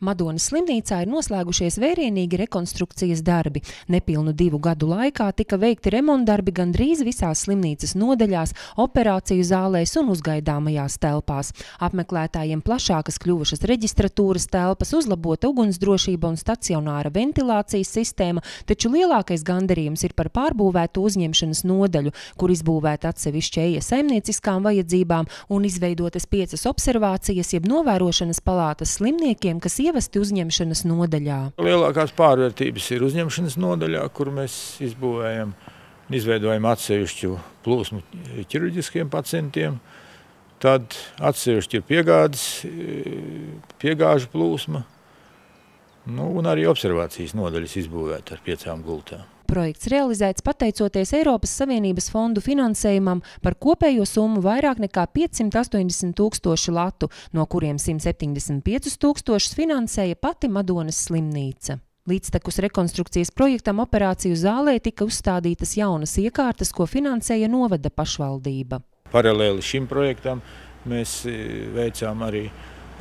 Madonas slimnīcā ir noslēgušies vērienīgi rekonstrukcijas darbi. Nepilnu 2 gadu laikā tika veikti remontdarbi gandrīz visās slimnīcas nodaļās, operāciju zālēs un uzgaidāmajās telpās. Apmeklētājiem plašākas kļuvušas reģistratūras telpas, uzlabota ugunsdrošība un stacionāra ventilācijas sistēma, taču lielākais gandarījums ir par pārbūvētu uzņemšanas nodaļu, kur izbūvēta atsevišķa eja saimnieciskām vajadzībām un izveidotas 5 observācijas jeb novērošanas palātas slimniekiem, kas ievesti uzņemšanas nodaļā. Lielākās pārvērtības ir uzņemšanas nodaļā, kur mēs izveidojam atsevišķu plūsmu ķirurģiskiem pacientiem. Tad atsevišķi ir piegāžu plūsma, un arī observācijas nodaļas izbūvēta ar 5 gultām. Projekts realizēts pateicoties Eiropas Savienības fondu finansējumam par kopējo summu vairāk nekā 580 000 latu, no kuriem 175 000 finansēja pati Madonas slimnīca. Līdztekus rekonstrukcijas projektam operāciju zālē tika uzstādītas jaunas iekārtas, ko finansēja novada pašvaldība. Paralēli šim projektam mēs veicām arī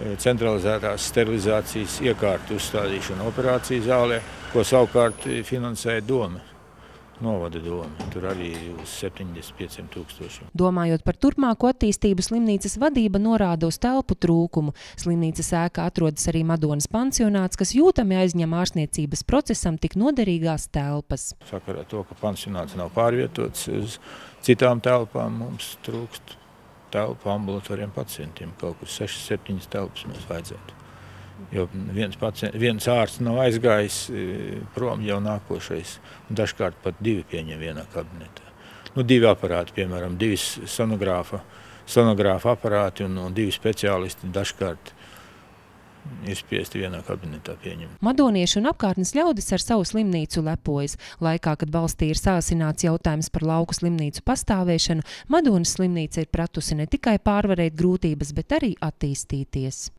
centralizētās sterilizācijas iekārtu uzstādīšanu operāciju zālē, ko savukārt finansēja doma, novada doma. Tur arī uz 75 000. Domājot par turpmāko attīstību, slimnīcas vadība norāda uz telpu trūkumu. Slimnīcas ēkā atrodas arī Madonas pansionāts, kas jūtami aizņem ārstniecības procesam tik noderīgās telpas. Sakarā to, ka pansionāts nav pārvietots uz citām telpām, mums trūkst telpu ambulatoriem pacientiem. Kaut kur 6-7 telpas mums vajadzētu. Jo viens ārsts nav aizgājis prom, jau nākošais. Dažkārt pat 2 pieņem vienā kabinetā. 2 aparāti, piemēram, 2 sonogrāfa aparāti un 2 speciālisti dažkārt ir spiesti vienā kabinetā pieņemt. Madonieši un apkārtnes ļaudis ar savu slimnīcu lepojas. Laikā, kad valstī ir sāsināts jautājums par lauku slimnīcu pastāvēšanu, Madonas slimnīca ir pratusi ne tikai pārvarēt grūtības, bet arī attīstīties.